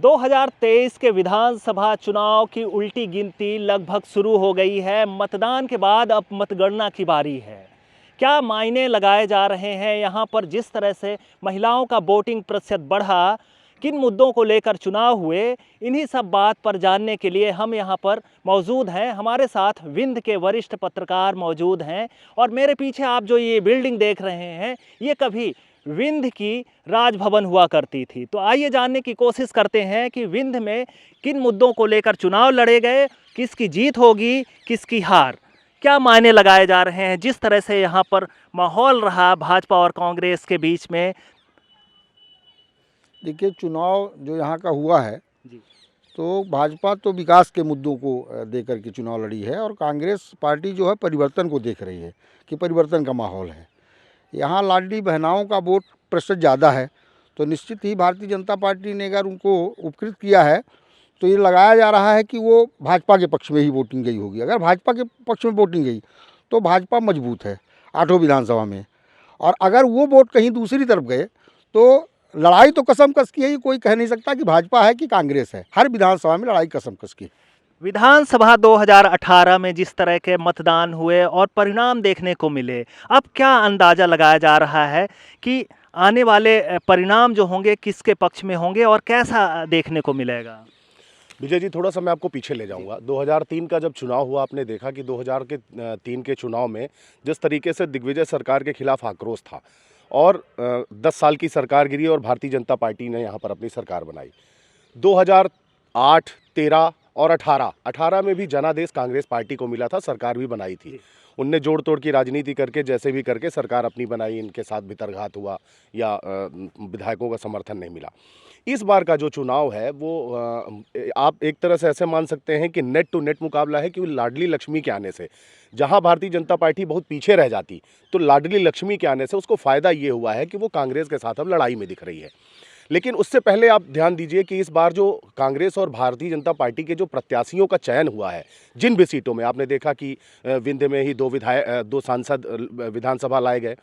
2023 के विधानसभा चुनाव की उल्टी गिनती लगभग शुरू हो गई है। मतदान के बाद अब मतगणना की बारी है। क्या मायने लगाए जा रहे हैं यहाँ पर? जिस तरह से महिलाओं का वोटिंग प्रतिशत बढ़ा, किन मुद्दों को लेकर चुनाव हुए, इन्हीं सब बात पर जानने के लिए हम यहाँ पर मौजूद हैं। हमारे साथ विंध्य के वरिष्ठ पत्रकार मौजूद हैं और मेरे पीछे आप जो ये बिल्डिंग देख रहे हैं, ये कभी विंध्य की राजभवन हुआ करती थी। तो आइए जानने की कोशिश करते हैं कि विंध्य में किन मुद्दों को लेकर चुनाव लड़े गए, किसकी जीत होगी, किसकी हार, क्या मायने लगाए जा रहे हैं। जिस तरह से यहाँ पर माहौल रहा भाजपा और कांग्रेस के बीच में। देखिए, चुनाव जो यहाँ का हुआ है जी। तो भाजपा तो विकास के मुद्दों को देकर के चुनाव लड़ी है और कांग्रेस पार्टी जो है परिवर्तन को देख रही है कि परिवर्तन का माहौल है। यहाँ लाडली बहनाओं का वोट प्रतिशत ज़्यादा है तो निश्चित ही भारतीय जनता पार्टी ने अगर उनको उपकृत किया है तो ये लगाया जा रहा है कि वो भाजपा के पक्ष में ही वोटिंग गई होगी। अगर भाजपा के पक्ष में वोटिंग गई तो भाजपा मजबूत है 8 विधानसभा में, और अगर वो वोट कहीं दूसरी तरफ गए तो लड़ाई तो कसम कस की है। कोई कह नहीं सकता कि भाजपा है कि कांग्रेस है, हर विधानसभा में लड़ाई कसम कस की। विधानसभा 2018 में जिस तरह के मतदान हुए और परिणाम देखने को मिले, अब क्या अंदाज़ा लगाया जा रहा है कि आने वाले परिणाम जो होंगे किसके पक्ष में होंगे और कैसा देखने को मिलेगा? विजय जी, थोड़ा सा मैं आपको पीछे ले जाऊंगा। 2003 का जब चुनाव हुआ, आपने देखा कि 2003 के चुनाव में जिस तरीके से दिग्विजय सरकार के खिलाफ आक्रोश था और 10 साल की सरकार गिरी और भारतीय जनता पार्टी ने यहाँ पर अपनी सरकार बनाई। 2008, 13 और 18 में भी जनादेश कांग्रेस पार्टी को मिला था, सरकार भी बनाई थी। उनने जोड़ तोड़ की राजनीति करके जैसे भी करके सरकार अपनी बनाई, इनके साथ भितरघात हुआ या विधायकों का समर्थन नहीं मिला। इस बार का जो चुनाव है वो आप एक तरह से ऐसे मान सकते हैं कि नेट टू नेट मुकाबला है कि लाडली लक्ष्मी के आने से जहां भारतीय जनता पार्टी बहुत पीछे रह जाती, तो लाडली लक्ष्मी के आने से उसको फ़ायदा ये हुआ है कि वो कांग्रेस के साथ अब लड़ाई में दिख रही है। लेकिन उससे पहले आप ध्यान दीजिए कि इस बार जो कांग्रेस और भारतीय जनता पार्टी के जो प्रत्याशियों का चयन हुआ है, जिन भी सीटों में आपने देखा कि विंध्य में ही 2 सांसद विधानसभा लाए गए,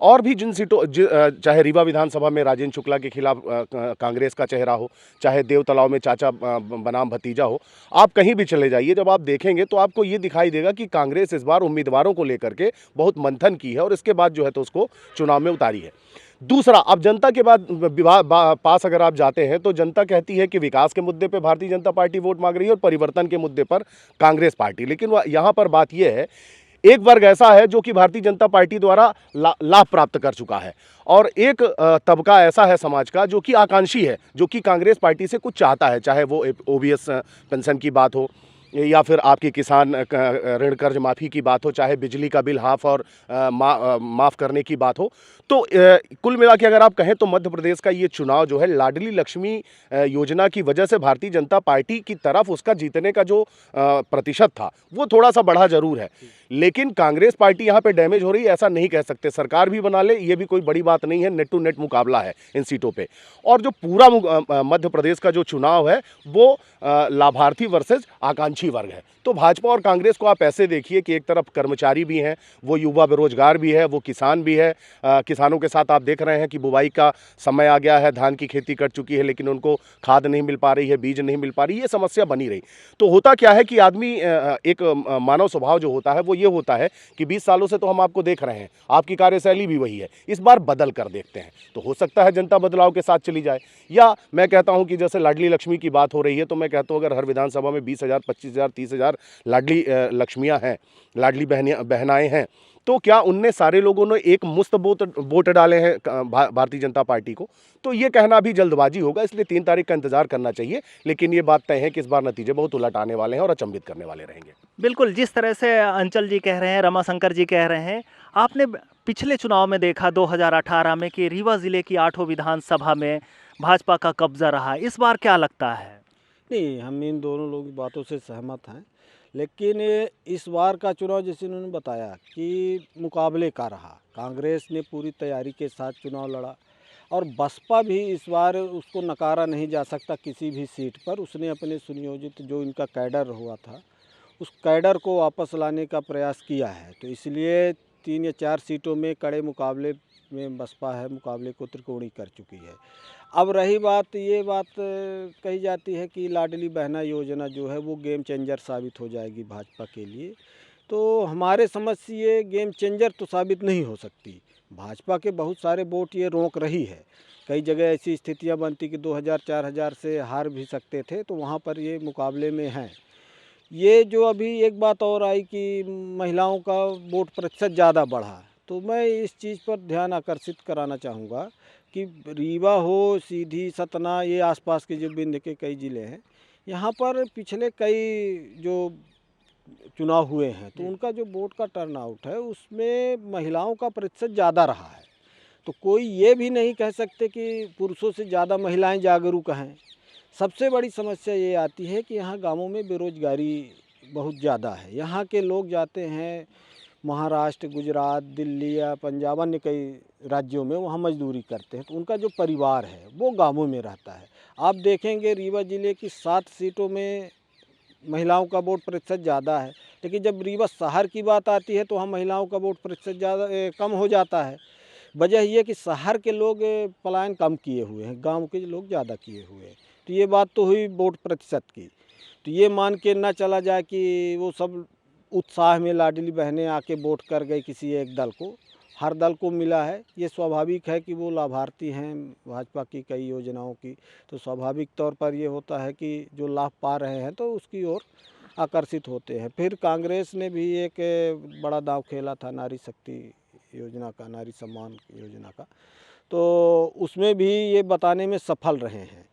और भी जिन सीटों चाहे रीवा विधानसभा में राजेंद्र शुक्ला के खिलाफ कांग्रेस का चेहरा हो, चाहे देव तालाब में चाचा बनाम भतीजा हो, आप कहीं भी चले जाइए, जब आप देखेंगे तो आपको ये दिखाई देगा कि कांग्रेस इस बार उम्मीदवारों को लेकर के बहुत मंथन की है और इसके बाद जो है तो उसको चुनाव में उतारी है। दूसरा, अब जनता के पास अगर आप जाते हैं तो जनता कहती है कि विकास के मुद्दे पे भारतीय जनता पार्टी वोट मांग रही है और परिवर्तन के मुद्दे पर कांग्रेस पार्टी। लेकिन यहाँ पर बात यह है, एक वर्ग ऐसा है जो कि भारतीय जनता पार्टी द्वारा लाभ प्राप्त कर चुका है और एक तबका ऐसा है समाज का जो कि आकांक्षी है, जो कि कांग्रेस पार्टी से कुछ चाहता है, चाहे वो ओबीएस पेंशन की बात हो या फिर आपकी किसान ऋण कर्ज माफ़ी की बात हो, चाहे बिजली का बिल हाफ और माफ़ करने की बात हो। तो कुल मिला के अगर आप कहें तो मध्य प्रदेश का ये चुनाव जो है लाडली लक्ष्मी योजना की वजह से भारतीय जनता पार्टी की तरफ उसका जीतने का जो प्रतिशत था वो थोड़ा सा बढ़ा जरूर है। लेकिन कांग्रेस पार्टी यहाँ पे डैमेज हो रही है ऐसा नहीं कह सकते। सरकार भी बना ले ये भी कोई बड़ी बात नहीं है, नेट टू नेट मुकाबला है इन सीटों पे। और जो पूरा मध्य प्रदेश का जो चुनाव है वो लाभार्थी वर्सेस आकांक्षी वर्ग है। तो भाजपा और कांग्रेस को आप ऐसे देखिए कि एक तरफ कर्मचारी भी हैं, वो युवा बेरोजगार भी है, वो किसान भी है। किसानों के साथ आप देख रहे हैं कि बुवाई का समय आ गया है, धान की खेती कट चुकी है लेकिन उनको खाद नहीं मिल पा रही है, बीज नहीं मिल पा रही, ये समस्या बनी रही। तो होता क्या है कि आदमी एक मानव स्वभाव जो होता है वो ये होता है कि 20 सालों से तो हम आपको देख रहे हैं, आपकी कार्यशैली भी वही है, इस बार बदल कर देखते हैं। तो हो सकता है जनता बदलाव के साथ चली जाए। या मैं कहता हूं कि जैसे लाडली लक्ष्मी की बात हो रही है तो मैं कहता हूं अगर हर विधानसभा में 20,000, 25,000, 30,000 लाडली लक्ष्मियां हैं, लाडली बहनाएं हैं, तो क्या उनने सारे लोगों ने एक मुश्त वोट डाले हैं भारतीय जनता पार्टी को? तो ये कहना भी जल्दबाजी होगा, इसलिए 3 तारीख का इंतजार करना चाहिए। लेकिन ये बात तय है कि इस बार नतीजे बहुत उलट आने वाले हैं और अचंभित करने वाले रहेंगे। बिल्कुल, जिस तरह से अंचल जी कह रहे हैं, रमाशंकर जी कह रहे हैं, आपने पिछले चुनाव में देखा 2018 में कि रीवा ज़िले की 8 विधानसभा में भाजपा का कब्जा रहा। इस बार क्या लगता है? नहीं, हम इन दोनों लोग बातों से सहमत हैं, लेकिन इस बार का चुनाव जैसे उन्होंने बताया कि मुकाबले का रहा। कांग्रेस ने पूरी तैयारी के साथ चुनाव लड़ा और बसपा भी इस बार उसको नकारा नहीं जा सकता किसी भी सीट पर। उसने अपने सुनियोजित जो इनका कैडर हुआ था उस कैडर को वापस लाने का प्रयास किया है। तो इसलिए 3 या 4 सीटों में कड़े मुकाबले में बसपा है मुकाबले को त्रिकोणी कर चुकी है। अब रही बात, ये बात कही जाती है कि लाडली बहना योजना जो है वो गेम चेंजर साबित हो जाएगी भाजपा के लिए। तो हमारे समझ से ये गेम चेंजर तो साबित नहीं हो सकती। भाजपा के बहुत सारे वोट ये रोक रही है। कई जगह ऐसी स्थितियां बनती कि 2000-4000 से हार भी सकते थे, तो वहाँ पर ये मुकाबले में हैं। ये जो अभी एक बात और आई कि महिलाओं का वोट प्रतिशत ज़्यादा बढ़ा, तो मैं इस चीज़ पर ध्यान आकर्षित कराना चाहूँगा कि रीवा हो, सीधी, सतना, ये आसपास के जो विंध्य के कई ज़िले हैं, यहाँ पर पिछले कई जो चुनाव हुए हैं तो उनका जो वोट का टर्नआउट है उसमें महिलाओं का प्रतिशत ज़्यादा रहा है। तो कोई ये भी नहीं कह सकते कि पुरुषों से ज़्यादा महिलाएं जागरूक हैं। सबसे बड़ी समस्या ये आती है कि यहाँ गांवों में बेरोजगारी बहुत ज़्यादा है। यहाँ के लोग जाते हैं महाराष्ट्र, गुजरात, दिल्ली या पंजाब, अन्य कई राज्यों में, वहाँ मजदूरी करते हैं, तो उनका जो परिवार है वो गांवों में रहता है। आप देखेंगे रीवा ज़िले की 7 सीटों में महिलाओं का वोट प्रतिशत ज़्यादा है, लेकिन जब रीवा शहर की बात आती है तो वहाँ महिलाओं का वोट प्रतिशत ज़्यादा कम हो जाता है। वजह ये कि शहर के लोग पलायन कम किए हुए हैं, गांव के लोग ज़्यादा किए हुए हैं। तो ये बात तो हुई वोट प्रतिशत की। तो ये मान के ना चला जाए कि वो सब उत्साह में लाडली बहनें आके वोट कर गई किसी एक दल को। हर दल को मिला है। ये स्वाभाविक है कि वो लाभार्थी हैं भाजपा की कई योजनाओं की, तो स्वाभाविक तौर पर ये होता है कि जो लाभ पा रहे हैं तो उसकी ओर आकर्षित होते हैं। फिर कांग्रेस ने भी एक बड़ा दांव खेला था नारी शक्ति योजना का, नारी सम्मान योजना का, तो उसमें भी ये बताने में सफल रहे हैं।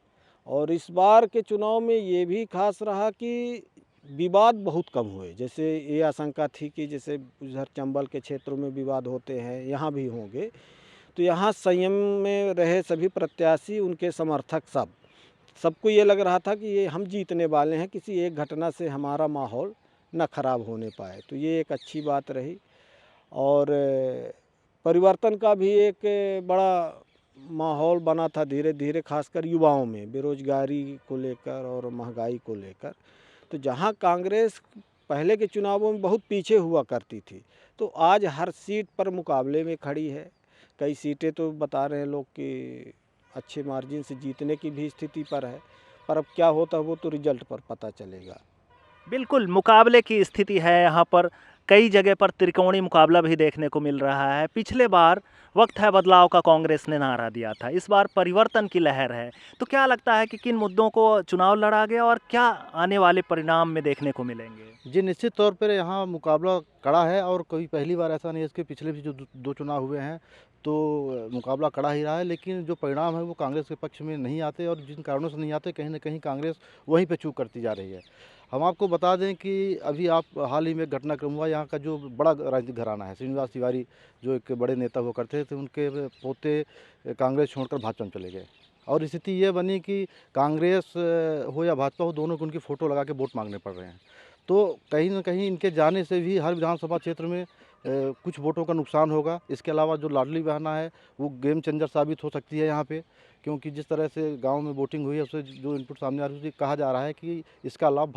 और इस बार के चुनाव में ये भी खास रहा कि विवाद बहुत कम हुए। जैसे ये आशंका थी कि जैसे उधर चंबल के क्षेत्रों में विवाद होते हैं, यहाँ भी होंगे, तो यहाँ संयम में रहे सभी प्रत्याशी, उनके समर्थक, सबको ये लग रहा था कि ये हम जीतने वाले हैं, किसी एक घटना से हमारा माहौल न खराब होने पाए। तो ये एक अच्छी बात रही। और परिवर्तन का भी एक बड़ा माहौल बना था धीरे धीरे, खासकर युवाओं में बेरोजगारी को लेकर और महंगाई को लेकर। तो जहां कांग्रेस पहले के चुनावों में बहुत पीछे हुआ करती थी, तो आज हर सीट पर मुकाबले में खड़ी है। कई सीटें तो बता रहे हैं लोग कि अच्छे मार्जिन से जीतने की भी स्थिति पर है, पर अब क्या होता है वो तो रिजल्ट पर पता चलेगा। बिल्कुल मुकाबले की स्थिति है यहाँ पर। कई जगह पर त्रिकोणीय मुकाबला भी देखने को मिल रहा है। पिछले बार वक्त है बदलाव का कांग्रेस ने नारा दिया था, इस बार परिवर्तन की लहर है। तो क्या लगता है कि किन मुद्दों को चुनाव लड़ा गया और क्या आने वाले परिणाम में देखने को मिलेंगे? जी, निश्चित तौर पर यहाँ मुकाबला कड़ा है और कोई पहली बार ऐसा नहीं है। इसके पिछले भी जो दो चुनाव हुए हैं तो मुकाबला कड़ा ही रहा है, लेकिन जो परिणाम है वो कांग्रेस के पक्ष में नहीं आते, और जिन कारणों से नहीं आते कहीं ना कहीं कांग्रेस वहीं पे चूक करती जा रही है। हम आपको बता दें कि अभी आप हाल ही में घटनाक्रम हुआ, यहाँ का जो बड़ा राजनीतिक घराना है, श्रीनिवास तिवारी जो एक बड़े नेता हुआ करते थे, उनके पोते कांग्रेस छोड़कर भाजपा में चले गए। और स्थिति ये बनी कि कांग्रेस हो या भाजपा हो, दोनों को उनकी फ़ोटो लगा के वोट मांगने पड़ रहे हैं। तो कहीं न कहीं इनके जाने से भी हर विधानसभा क्षेत्र में कुछ वोटों का नुकसान होगा। इसके अलावा जो लाडली बहना है वो गेम चेंजर साबित हो सकती है यहाँ पे, क्योंकि जिस तरह से गांव में वोटिंग हुई है उससे जो इनपुट सामने आ रही है, कहा जा रहा है कि इसका लाभ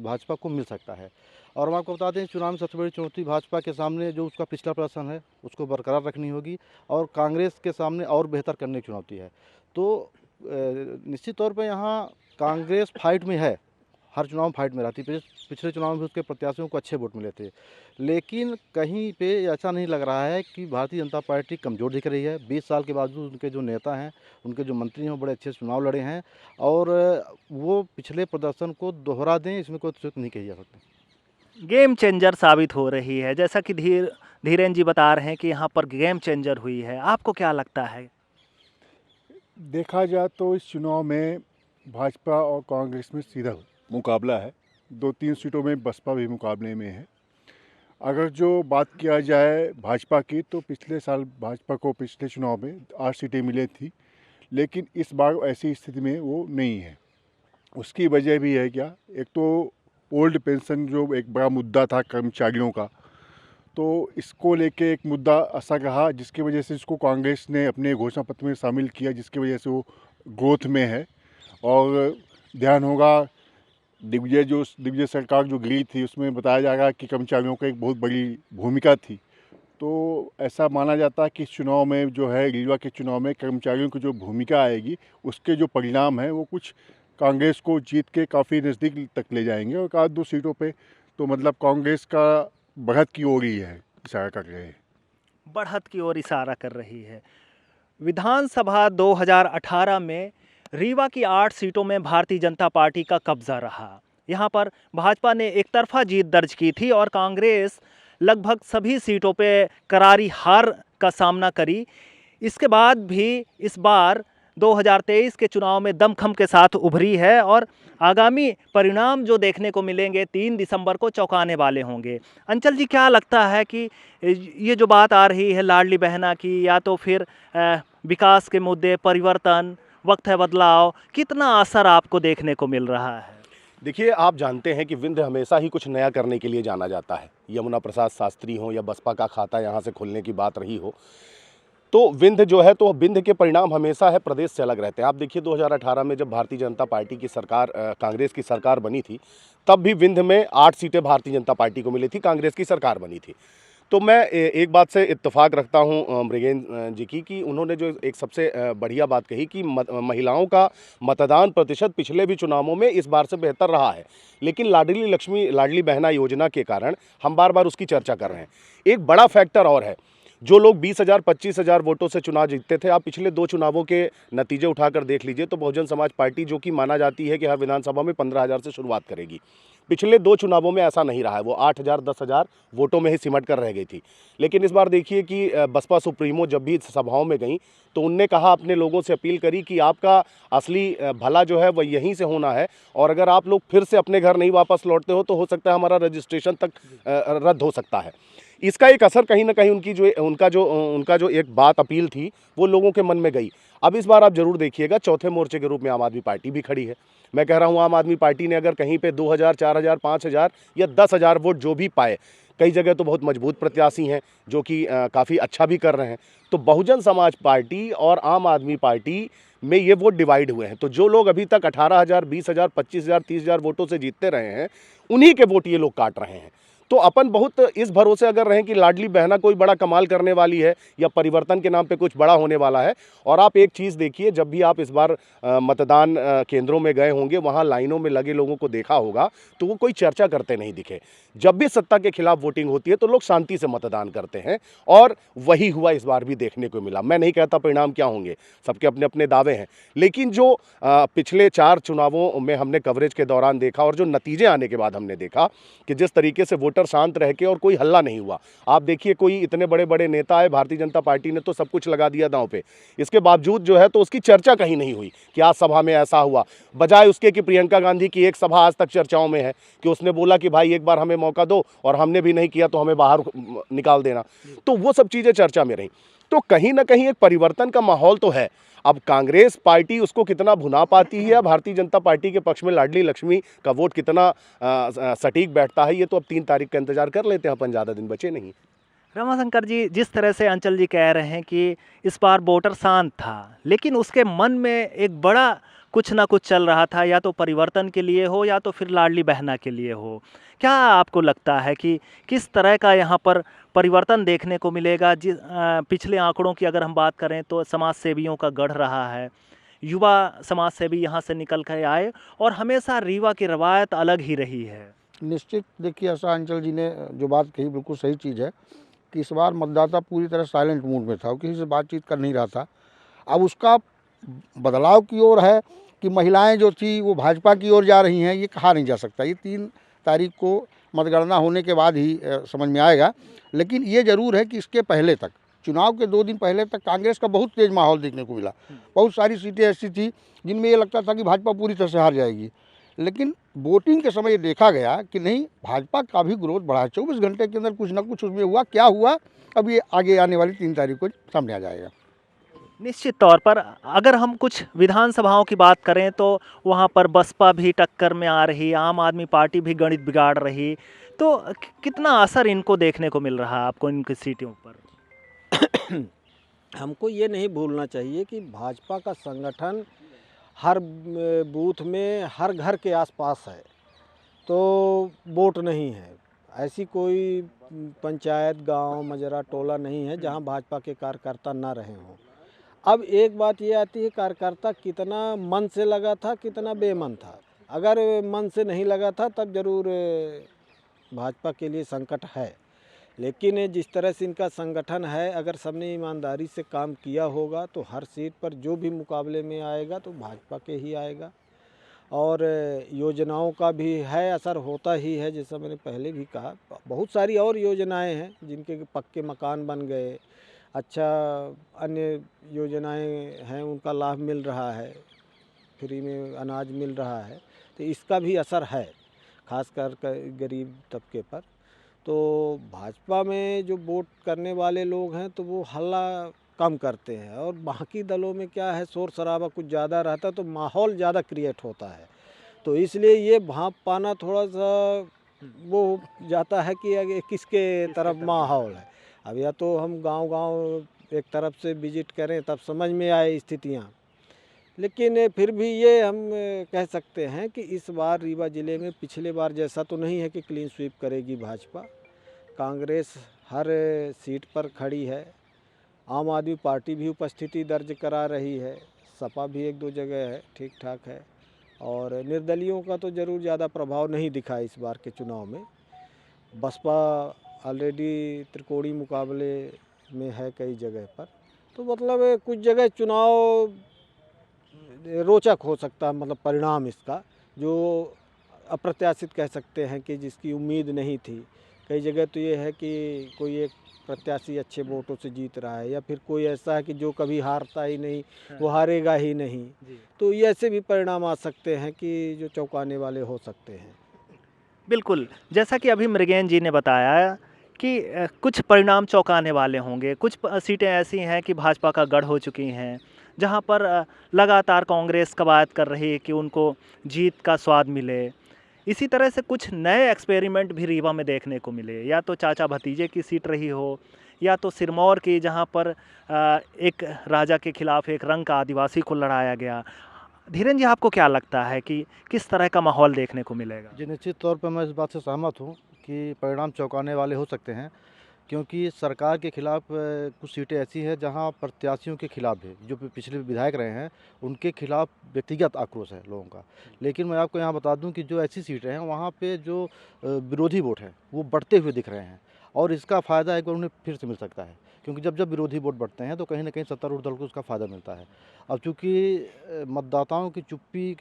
भाजपा को मिल सकता है। और हम आपको बता दें, चुनाव में सबसे बड़ी चुनौती भाजपा के सामने जो उसका पिछला प्रदर्शन है उसको बरकरार रखनी होगी, और कांग्रेस के सामने और बेहतर करने की चुनौती है। तो निश्चित तौर पर यहाँ कांग्रेस फाइट में है, हर चुनाव में फाइट में रहती है। पिछले चुनाव में भी उसके प्रत्याशियों को अच्छे वोट मिले थे, लेकिन कहीं पे ऐसा नहीं लग रहा है कि भारतीय जनता पार्टी कमज़ोर दिख रही है। 20 साल के बावजूद उनके जो नेता हैं, उनके जो मंत्री हैं, वो बड़े अच्छे चुनाव लड़े हैं, और वो पिछले प्रदर्शन को दोहरा दें, इसमें कोई तुक नहीं कही जा सकती। गेम चेंजर साबित हो रही है, जैसा कि धीरेन जी बता रहे हैं कि यहाँ पर गेम चेंजर हुई है। आपको क्या लगता है? देखा जाए तो इस चुनाव में भाजपा और कांग्रेस में सीधा मुकाबला है। 2-3 सीटों में बसपा भी मुकाबले में है। अगर जो बात किया जाए भाजपा की, तो पिछले साल भाजपा को पिछले चुनाव में 8 सीटें मिली थी, लेकिन इस बार ऐसी स्थिति में वो नहीं है। उसकी वजह भी है क्या, एक तो ओल्ड पेंशन जो एक बड़ा मुद्दा था कर्मचारियों का, तो इसको लेके एक मुद्दा ऐसा रहा जिसकी वजह से इसको कांग्रेस ने अपने घोषणा पत्र में शामिल किया, जिसकी वजह से वो ग्रोथ में है। और ध्यान होगा दिग्विजय सरकार जो गिरी थी उसमें बताया जा रहा है कि कर्मचारियों की एक बहुत बड़ी भूमिका थी। तो ऐसा माना जाता है कि इस चुनाव में जो है रीवा के चुनाव में कर्मचारियों की जो भूमिका आएगी उसके जो परिणाम हैं वो कुछ कांग्रेस को जीत के काफ़ी नज़दीक तक ले जाएंगे और एक दो सीटों पे तो मतलब कांग्रेस का बढ़त की ओर ही है इशारा कर रहे हैं। बढ़त की ओर इशारा कर रही है। विधानसभा 2018 में रीवा की 8 सीटों में भारतीय जनता पार्टी का कब्जा रहा। यहाँ पर भाजपा ने एक तरफा जीत दर्ज की थी और कांग्रेस लगभग सभी सीटों पे करारी हार का सामना करी। इसके बाद भी इस बार 2023 के चुनाव में दमखम के साथ उभरी है और आगामी परिणाम जो देखने को मिलेंगे 3 दिसंबर को चौंकाने वाले होंगे। अंचल जी, क्या लगता है कि ये जो बात आ रही है लाडली बहना की, या तो फिर विकास के मुद्दे, परिवर्तन, वक्त है बदलाव, कितना असर आपको देखने को मिल रहा है? देखिए, आप जानते हैं कि विंध्य हमेशा ही कुछ नया करने के लिए जाना जाता है। यमुना प्रसाद शास्त्री हो या बसपा का खाता यहाँ से खुलने की बात रही हो, तो विंध्य जो है तो विंध्य के परिणाम हमेशा है प्रदेश से अलग रहते हैं। आप देखिए 2018 में जब भारतीय जनता पार्टी की सरकार कांग्रेस की सरकार बनी थी, तब भी विंध्य में 8 सीटें भारतीय जनता पार्टी को मिली थी, कांग्रेस की सरकार बनी थी। तो मैं एक बात से इत्तेफाक रखता हूं मृगेंद्र जी की, कि उन्होंने जो एक सबसे बढ़िया बात कही कि महिलाओं का मतदान प्रतिशत पिछले भी चुनावों में इस बार से बेहतर रहा है, लेकिन लाडली बहना योजना के कारण हम बार बार उसकी चर्चा कर रहे हैं। एक बड़ा फैक्टर और है, जो लोग 20,000 25,000 वोटों से चुनाव जीतते थे, आप पिछले 2 चुनावों के नतीजे उठाकर देख लीजिए तो बहुजन समाज पार्टी, जो कि माना जाती है कि हर विधानसभा में 15,000 से शुरुआत करेगी, पिछले 2 चुनावों में ऐसा नहीं रहा है। वो 8,000 10,000 वोटों में ही सिमट कर रह गई थी। लेकिन इस बार देखिए कि बसपा सुप्रीमो जब भी सभाओं में गई तो उनने कहा, अपने लोगों से अपील करी कि आपका असली भला जो है वह यहीं से होना है, और अगर आप लोग फिर से अपने घर नहीं वापस लौटते हो तो हो सकता है हमारा रजिस्ट्रेशन तक रद्द हो सकता है। इसका एक असर कहीं ना कहीं उनका जो एक बात अपील थी वो लोगों के मन में गई। अब इस बार आप जरूर देखिएगा, चौथे मोर्चे के रूप में आम आदमी पार्टी भी खड़ी है। मैं कह रहा हूँ, आम आदमी पार्टी ने अगर कहीं पे 2,000 4,000 5,000 या 10,000 वोट जो भी पाए, कई जगह तो बहुत मजबूत प्रत्याशी हैं जो कि काफ़ी अच्छा भी कर रहे हैं, तो बहुजन समाज पार्टी और आम आदमी पार्टी में ये वोट डिवाइड हुए हैं। तो जो लोग अभी तक 18,000 20,000 25,000 30,000 वोटों से जीतते रहे हैं, उन्हीं के वोट ये लोग काट रहे हैं। तो अपन बहुत इस भरोसे अगर रहें कि लाडली बहना कोई बड़ा कमाल करने वाली है या परिवर्तन के नाम पे कुछ बड़ा होने वाला है। और आप एक चीज़ देखिए, जब भी आप इस बार मतदान केंद्रों में गए होंगे, वहाँ लाइनों में लगे लोगों को देखा होगा, तो वो कोई चर्चा करते नहीं दिखे। जब भी सत्ता के खिलाफ वोटिंग होती है तो लोग शांति से मतदान करते हैं, और वही हुआ इस बार भी देखने को मिला। मैं नहीं कहता परिणाम क्या होंगे, सबके अपने अपने दावे हैं, लेकिन जो पिछले 4 चुनावों में हमने कवरेज के दौरान देखा और जो नतीजे आने के बाद हमने देखा कि जिस तरीके से वोटर शांत रह के और कोई हल्ला नहीं हुआ। आप देखिए, कोई इतने बड़े बड़े नेता आए, भारतीय जनता पार्टी ने तो सब कुछ लगा दिया दांव पे, इसके बावजूद जो है तो उसकी चर्चा कहीं नहीं हुई कि आज सभा में ऐसा हुआ। बजाय उसके कि प्रियंका गांधी की एक सभा आज तक चर्चाओं में है कि उसने बोला कि भाई एक बार हमें मौका दो, और हमने भी नहीं किया तो हमें बाहर निकाल देना। तो वो सब चीज़ें चर्चा में रहीं। तो कहीं ना कहीं एक परिवर्तन का माहौल तो है। अब कांग्रेस पार्टी उसको कितना भुना पाती है, या भारतीय जनता पार्टी के पक्ष में लाडली लक्ष्मी का वोट कितना सटीक बैठता है, ये तो अब 3 तारीख का इंतजार कर लेते हैं अपन, ज़्यादा दिन बचे नहीं। रमाशंकर जी, जिस तरह से अंचल जी कह रहे हैं कि इस बार वोटर शांत था, लेकिन उसके मन में एक बड़ा कुछ ना कुछ चल रहा था, या तो परिवर्तन के लिए हो या तो फिर लाडली बहना के लिए हो। क्या आपको लगता है कि किस तरह का यहाँ पर परिवर्तन देखने को मिलेगा? पिछले आंकड़ों की अगर हम बात करें तो समाज सेवियों का गढ़ रहा है, युवा समाज सेवी यहाँ से निकल कर आए, और हमेशा रीवा की रवायत अलग ही रही है। निश्चित देखिए, ऐसा अंचल जी ने जो बात कही बिल्कुल सही चीज़ है कि इस बार मतदाता पूरी तरह साइलेंट मूड में था, वो किसी से बातचीत कर नहीं रहा था। अब उसका बदलाव की ओर है कि महिलाएं जो थी वो भाजपा की ओर जा रही हैं, ये कहा नहीं जा सकता। ये 3 तारीख को मतगणना होने के बाद ही समझ में आएगा। लेकिन ये ज़रूर है कि इसके पहले तक, चुनाव के 2 दिन पहले तक कांग्रेस का बहुत तेज़ माहौल देखने को मिला। बहुत सारी सीटें ऐसी थी जिनमें ये लगता था कि भाजपा पूरी तरह से हार जाएगी, लेकिन वोटिंग के समय ये देखा गया कि नहीं, भाजपा का भी ग्रोथ बढ़ा है। 24 घंटे के अंदर कुछ ना कुछ उसमें हुआ। क्या हुआ, अब ये आगे आने वाली 3 तारीख को सामने आ जाएगा। निश्चित तौर पर अगर हम कुछ विधानसभाओं की बात करें तो वहाँ पर बसपा भी टक्कर में आ रही, आम आदमी पार्टी भी गणित बिगाड़ रही, तो कितना असर इनको देखने को मिल रहा है आपको इनकी सीटों पर? हमको ये नहीं भूलना चाहिए कि भाजपा का संगठन हर बूथ में, हर घर के आसपास है, तो वोट नहीं है। ऐसी कोई पंचायत, गांव, मजरा, टोला नहीं है जहां भाजपा के कार्यकर्ता ना रहे हों। अब एक बात ये आती है, कार्यकर्ता कितना मन से लगा था, कितना बेमन था। अगर मन से नहीं लगा था तब जरूर भाजपा के लिए संकट है, लेकिन जिस तरह से इनका संगठन है, अगर सबने ईमानदारी से काम किया होगा तो हर सीट पर जो भी मुकाबले में आएगा तो भाजपा के ही आएगा। और योजनाओं का भी है, असर होता ही है। जैसा मैंने पहले भी कहा, बहुत सारी और योजनाएं हैं जिनके पक्के मकान बन गए, अच्छा अन्य योजनाएं हैं उनका लाभ मिल रहा है, फ्री में अनाज मिल रहा है, तो इसका भी असर है खासकर गरीब तबके पर। तो भाजपा में जो वोट करने वाले लोग हैं तो वो हल्ला कम करते हैं, और बाकी दलों में क्या है, शोर शराबा कुछ ज़्यादा रहता है तो माहौल ज़्यादा क्रिएट होता है। तो इसलिए ये भांप पाना थोड़ा सा वो हो जाता है कि आगे किसके तरफ माहौल है। अब या तो हम गांव-गांव एक तरफ से विजिट करें तब समझ में आए स्थितियाँ, लेकिन फिर भी ये हम कह सकते हैं कि इस बार रीवा ज़िले में पिछले बार जैसा तो नहीं है कि क्लीन स्वीप करेगी भाजपा। कांग्रेस हर सीट पर खड़ी है, आम आदमी पार्टी भी उपस्थिति दर्ज करा रही है, सपा भी एक दो जगह है, ठीक ठाक है, और निर्दलियों का तो ज़रूर ज़्यादा प्रभाव नहीं दिखा इस बार के चुनाव में। बसपा ऑलरेडी त्रिकोणीय मुकाबले में है कई जगह पर, तो मतलब कुछ जगह चुनाव रोचक हो सकता है, मतलब परिणाम इसका जो अप्रत्याशित कह सकते हैं कि जिसकी उम्मीद नहीं थी। कई जगह तो ये है कि कोई एक प्रत्याशी अच्छे वोटों से जीत रहा है, या फिर कोई ऐसा है कि जो कभी हारता ही नहीं, वो हारेगा ही नहीं। तो ये ऐसे भी परिणाम आ सकते हैं कि जो चौंकाने वाले हो सकते हैं। बिल्कुल, जैसा कि अभी मृगेन जी ने बताया कि कुछ परिणाम चौंकाने वाले होंगे, कुछ सीटें ऐसी हैं कि भाजपा का गढ़ हो चुकी हैं, जहां पर लगातार कांग्रेस कवायद कर रही है कि उनको जीत का स्वाद मिले। इसी तरह से कुछ नए एक्सपेरिमेंट भी रीवा में देखने को मिले, या तो चाचा भतीजे की सीट रही हो, या तो सिरमौर की, जहां पर एक राजा के खिलाफ एक रंग का आदिवासी को लड़ाया गया। धीरेन जी, आपको क्या लगता है कि किस तरह का माहौल देखने को मिलेगा? जी, निश्चित तौर पे मैं इस बात से सहमत हूँ कि परिणाम चौंकाने वाले हो सकते हैं, क्योंकि सरकार के खिलाफ कुछ सीटें ऐसी हैं जहाँ प्रत्याशियों के खिलाफ भी, जो पिछले विधायक रहे हैं, उनके खिलाफ व्यक्तिगत आक्रोश है लोगों का। लेकिन मैं आपको यहाँ बता दूँ कि जो ऐसी सीटें हैं वहाँ पे जो विरोधी वोट हैं वो बढ़ते हुए दिख रहे हैं, और इसका फ़ायदा एक बार उन्हें फिर से मिल सकता है, क्योंकि जब जब विरोधी वोट बढ़ते हैं तो कहीं ना कहीं सत्तारूढ़ दल को उसका फ़ायदा मिलता है। अब चूँकि मतदाताओं की चुप्पी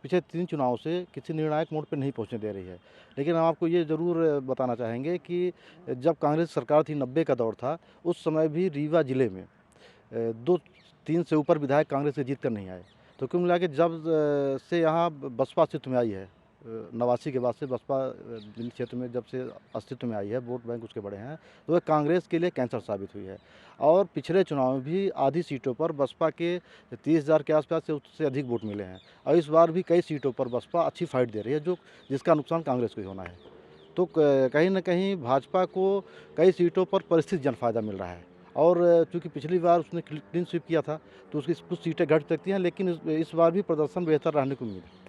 पिछले 3 चुनाव से किसी निर्णायक मोड़ पर नहीं पहुँचने दे रही है। लेकिन हम आपको ये ज़रूर बताना चाहेंगे कि जब कांग्रेस सरकार थी, 90 का दौर था, उस समय भी रीवा ज़िले में 2-3 से ऊपर विधायक कांग्रेस से जीत कर नहीं आए। तो कुल मिला के जब से यहाँ बसपा अस्तित्व में आई है, 89 के बाद से बसपा दिल्ली क्षेत्र में जब से अस्तित्व में आई है, वोट बैंक उसके बड़े हैं, तो वह कांग्रेस के लिए कैंसर साबित हुई है। और पिछले चुनाव में भी आधी सीटों पर बसपा के 30,000 के आसपास से उससे अधिक वोट मिले हैं, और इस बार भी कई सीटों पर बसपा अच्छी फाइट दे रही है, जिसका नुकसान कांग्रेस को ही होना है। तो कहीं न कहीं भाजपा को कई सीटों पर परिस्थिति जन फ़ायदा मिल रहा है, और चूँकि पिछली बार उसने क्लीन स्वीप किया था तो उसकी कुछ सीटें घट सकती हैं, लेकिन इस बार भी प्रदर्शन बेहतर रहने की उम्मीद है।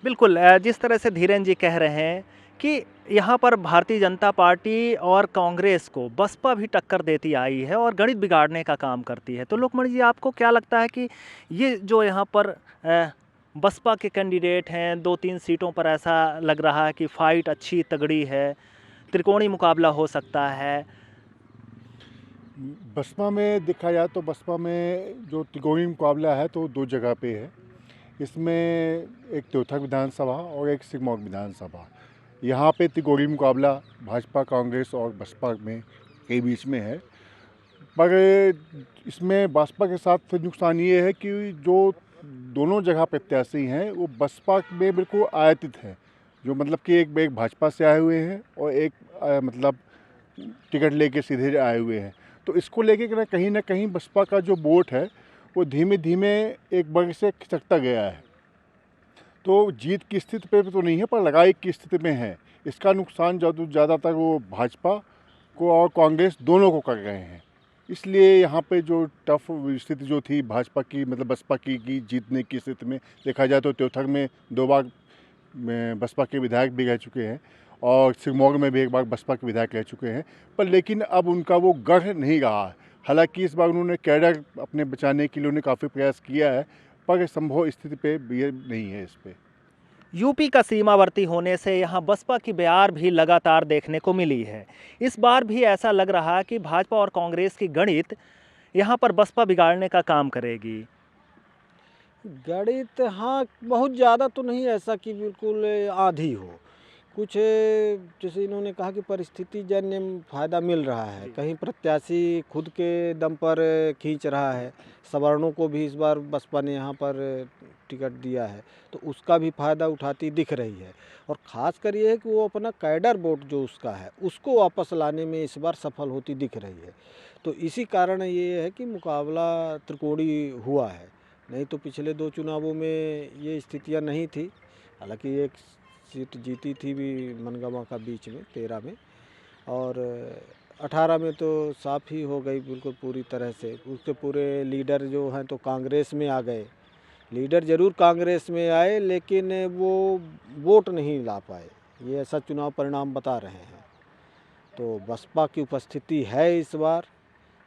बिल्कुल, जिस तरह से धीरेन जी कह रहे हैं कि यहाँ पर भारतीय जनता पार्टी और कांग्रेस को बसपा भी टक्कर देती आई है और गणित बिगाड़ने का काम करती है। तो लोकमणि जी, आपको क्या लगता है कि ये जो यहाँ पर बसपा के कैंडिडेट हैं, 2-3 सीटों पर ऐसा लग रहा है कि फ़ाइट अच्छी तगड़ी है, त्रिकोणीय मुकाबला हो सकता है? बसपा में देखा जाए तो बसपा में जो त्रिकोणीय मुकाबला है तो 2 जगह पे है। इसमें एक त्योथक विधानसभा और एक सिरमौर विधानसभा। यहाँ पे त्रिकोणीय मुकाबला भाजपा, कांग्रेस और बसपा में के बीच में है। पर इसमें बसपा के साथ फिर नुकसान ये है कि जो दोनों जगह प्रत्याशी हैं वो बसपा में बिल्कुल आयातित हैं, जो मतलब कि एक भाजपा से आए हुए हैं और एक मतलब टिकट लेके सीधे आए हुए हैं। तो इसको लेके कहीं ना कहीं बसपा का जो वोट है वो धीमे धीमे एक वर्ग से खिसकता गया है। तो जीत की स्थिति पे तो नहीं है, पर लड़ाई की स्थिति में है। इसका नुकसान ज़्यादातर वो भाजपा को और कांग्रेस दोनों को कर रहे हैं। इसलिए यहाँ पे जो टफ स्थिति जो थी भाजपा की, मतलब बसपा की जीतने की स्थिति में देखा जाए तो त्योथक में 2 बार बसपा के विधायक भी रह चुके हैं, और सिरमौर में भी एक बार बसपा के विधायक रह चुके हैं, पर लेकिन अब उनका वो गढ़ नहीं रहा है। हालांकि इस बार उन्होंने कैडर अपने बचाने के लिए उन्होंने काफ़ी प्रयास किया है, पर संभव स्थिति पे ये नहीं है इस पे। यूपी का सीमावर्ती होने से यहाँ बसपा की बयार भी लगातार देखने को मिली है। इस बार भी ऐसा लग रहा है कि भाजपा और कांग्रेस की गणित यहाँ पर बसपा बिगाड़ने का काम करेगी। गणित हाँ, बहुत ज़्यादा तो नहीं ऐसा कि बिल्कुल आधी हो। कुछ जैसे इन्होंने कहा कि परिस्थिति जन्य फ़ायदा मिल रहा है, कहीं प्रत्याशी खुद के दम पर खींच रहा है, सवर्णों को भी इस बार बसपा ने यहाँ पर टिकट दिया है, तो उसका भी फ़ायदा उठाती दिख रही है। और ख़ास कर ये है कि वो अपना कैडर वोट जो उसका है उसको वापस लाने में इस बार सफल होती दिख रही है। तो इसी कारण ये है कि मुकाबला त्रिकोणीय हुआ है, नहीं तो पिछले 2 चुनावों में ये स्थितियाँ नहीं थी। हालांकि एक सीट जीती थी भी मनगामा का बीच में 13 में, और 18 में तो साफ ही हो गई बिल्कुल पूरी तरह से। उसके पूरे लीडर जो हैं तो कांग्रेस में आ गए। लीडर ज़रूर कांग्रेस में आए लेकिन वो वोट नहीं ला पाए, ये ऐसा चुनाव परिणाम बता रहे हैं। तो बसपा की उपस्थिति है इस बार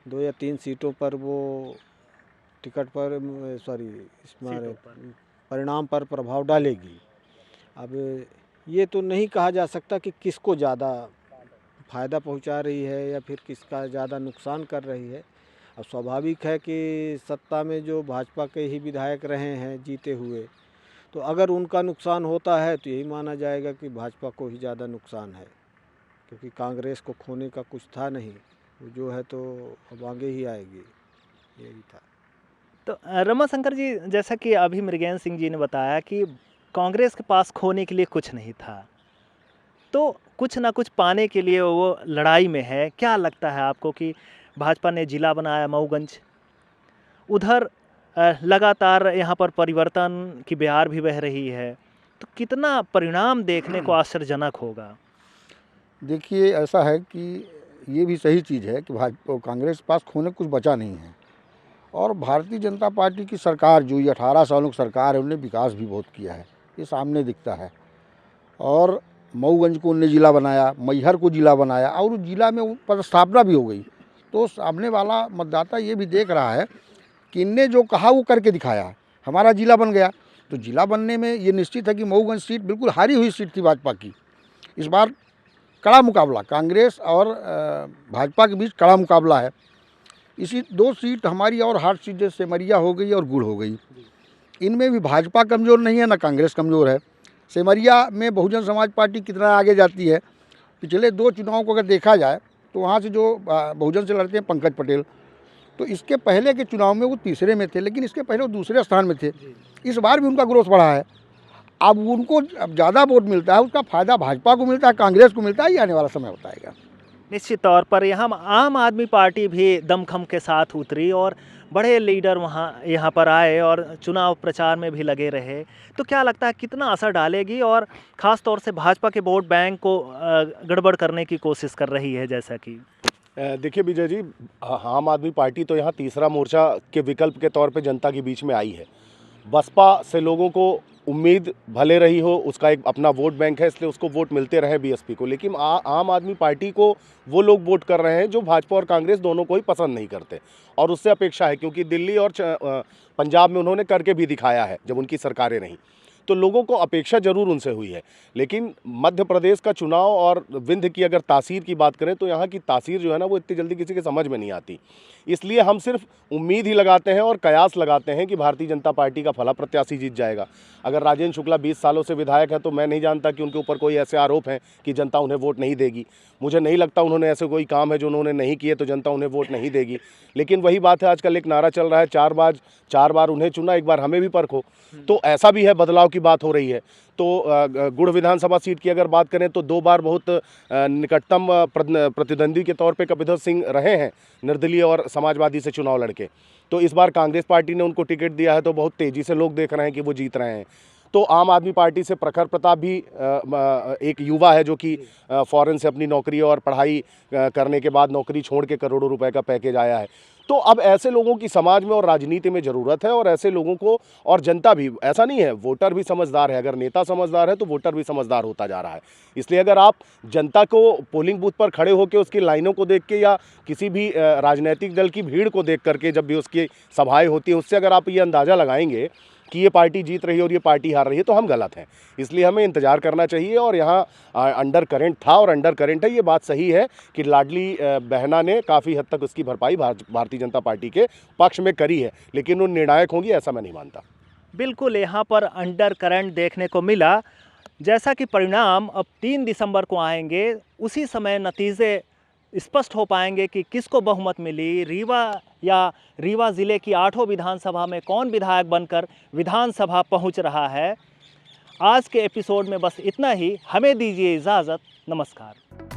2 या 3 सीटों पर, वो टिकट पर इसमें परिणाम पर प्रभाव डालेगी। अब ये तो नहीं कहा जा सकता कि किसको ज़्यादा फ़ायदा पहुंचा रही है या फिर किसका ज़्यादा नुकसान कर रही है। अब स्वाभाविक है कि सत्ता में जो भाजपा के ही विधायक रहे हैं जीते हुए, तो अगर उनका नुकसान होता है तो यही माना जाएगा कि भाजपा को ही ज़्यादा नुकसान है, क्योंकि कांग्रेस को खोने का कुछ था नहीं, वो जो है तो अब आगे ही आएगी, यही था। तो रमाशंकर जी, जैसा कि अभी मृगेंद्र सिंह जी ने बताया कि कांग्रेस के पास खोने के लिए कुछ नहीं था, तो कुछ ना कुछ पाने के लिए वो लड़ाई में है। क्या लगता है आपको कि भाजपा ने जिला बनाया मऊगंज, उधर लगातार यहाँ पर परिवर्तन की बयार भी बह रही है, तो कितना परिणाम देखने को आश्चर्यजनक होगा? देखिए, ऐसा है कि ये भी सही चीज़ है कि भाजपा कांग्रेस के पास खोने कुछ बचा नहीं है, और भारतीय जनता पार्टी की सरकार जो ये 18 सालों की सरकार है उन्होंने विकास भी बहुत किया है, ये सामने दिखता है। और मऊगंज को उन्होंने ज़िला बनाया, मैहर को ज़िला बनाया, और उस ज़िला में पदस्थापना भी हो गई। तो सामने वाला मतदाता ये भी देख रहा है कि इनने जो कहा वो करके दिखाया, हमारा ज़िला बन गया। तो ज़िला बनने में ये निश्चित है कि मऊगंज सीट बिल्कुल हारी हुई सीट थी भाजपा की। इस बार कड़ा मुकाबला कांग्रेस और भाजपा के बीच कड़ा मुकाबला है। इसी 2 सीट हमारी और हार्ड सीट जैसे सेमरिया हो गई और गुड़ हो गई, इनमें भी भाजपा कमज़ोर नहीं है ना कांग्रेस कमज़ोर है। सेमरिया में बहुजन समाज पार्टी कितना आगे जाती है, पिछले 2 चुनावों को अगर देखा जाए तो वहाँ से जो बहुजन से लड़ते हैं पंकज पटेल, तो इसके पहले के चुनाव में वो तीसरे में थे, लेकिन इसके पहले वो दूसरे स्थान में थे। इस बार भी उनका ग्रोथ बढ़ा है। अब उनको अब ज़्यादा वोट मिलता है, उसका फ़ायदा भाजपा को मिलता है, कांग्रेस को मिलता है, ये आने वाला समय बताएगा। निश्चित तौर पर यहाँ आम आदमी पार्टी भी दमखम के साथ उतरी और बड़े लीडर यहाँ पर आए और चुनाव प्रचार में भी लगे रहे, तो क्या लगता है कितना असर डालेगी, और ख़ास तौर से भाजपा के वोट बैंक को गड़बड़ करने की कोशिश कर रही है? जैसा कि देखिए विजय जी, आम आदमी पार्टी तो यहाँ तीसरा मोर्चा के विकल्प के तौर पे जनता के बीच में आई है। बसपा से लोगों को उम्मीद भले रही हो, उसका एक अपना वोट बैंक है, इसलिए उसको वोट मिलते रहे बीएसपी को, लेकिन आम आदमी पार्टी को वो लोग वोट कर रहे हैं जो भाजपा और कांग्रेस दोनों को ही पसंद नहीं करते, और उससे अपेक्षा है, क्योंकि दिल्ली और पंजाब में उन्होंने करके भी दिखाया है जब उनकी सरकारें रहीं, तो लोगों को अपेक्षा जरूर उनसे हुई है। लेकिन मध्य प्रदेश का चुनाव और विंध्य की अगर तासीर की बात करें तो यहाँ की तासीर जो है ना वो इतनी जल्दी किसी के समझ में नहीं आती, इसलिए हम सिर्फ उम्मीद ही लगाते हैं और कयास लगाते हैं कि भारतीय जनता पार्टी का फला प्रत्याशी जीत जाएगा। अगर राजेंद्र शुक्ला 20 सालों से विधायक है तो मैं नहीं जानता कि उनके ऊपर कोई ऐसे आरोप हैं कि जनता उन्हें वोट नहीं देगी। मुझे नहीं लगता उन्होंने ऐसे कोई काम है जो उन्होंने नहीं किए तो जनता उन्हें वोट नहीं देगी। लेकिन वही बात है, आजकल एक नारा चल रहा है, 4 बार उन्हें चुना, एक बार हमें भी परखो। तो ऐसा भी है, बदलाव की बात हो रही है। तो गुड़ विधानसभा सीट की अगर बात करें तो 2 बार बहुत निकटतम प्रतिद्वंदी के तौर पे कपिल सिंह रहे हैं, निर्दलीय और समाजवादी से चुनाव लड़के। तो इस बार कांग्रेस पार्टी ने उनको टिकट दिया है तो बहुत तेज़ी से लोग देख रहे हैं कि वो जीत रहे हैं। तो आम आदमी पार्टी से प्रखर प्रताप भी एक युवा है जो कि फॉरेन से अपनी नौकरी और पढ़ाई करने के बाद नौकरी छोड़ के करोड़ों रुपए का पैकेज आया है। तो अब ऐसे लोगों की समाज में और राजनीति में ज़रूरत है, और ऐसे लोगों को, और जनता भी, ऐसा नहीं है, वोटर भी समझदार है। अगर नेता समझदार है तो वोटर भी समझदार होता जा रहा है। इसलिए अगर आप जनता को पोलिंग बूथ पर खड़े होकर उसकी लाइनों को देख के या किसी भी राजनीतिक दल की भीड़ को देख करके जब भी उसकी सभाएं होती है उससे अगर आप ये अंदाज़ा लगाएंगे कि ये पार्टी जीत रही है और ये पार्टी हार रही है तो हम गलत हैं। इसलिए हमें इंतज़ार करना चाहिए। और यहाँ अंडर करंट था और अंडर करंट है, ये बात सही है कि लाडली बहना ने काफ़ी हद तक उसकी भरपाई भारतीय जनता पार्टी के पक्ष में करी है, लेकिन वो निर्णायक होंगी ऐसा मैं नहीं मानता। बिल्कुल, यहाँ पर अंडर करंट देखने को मिला। जैसा कि परिणाम अब 3 दिसंबर को आएंगे, उसी समय नतीजे स्पष्ट हो पाएंगे कि किसको बहुमत मिली। रीवा ज़िले की 8 विधानसभा में कौन विधायक बनकर विधानसभा पहुंच रहा है। आज के एपिसोड में बस इतना ही। हमें दीजिए इजाज़त। नमस्कार।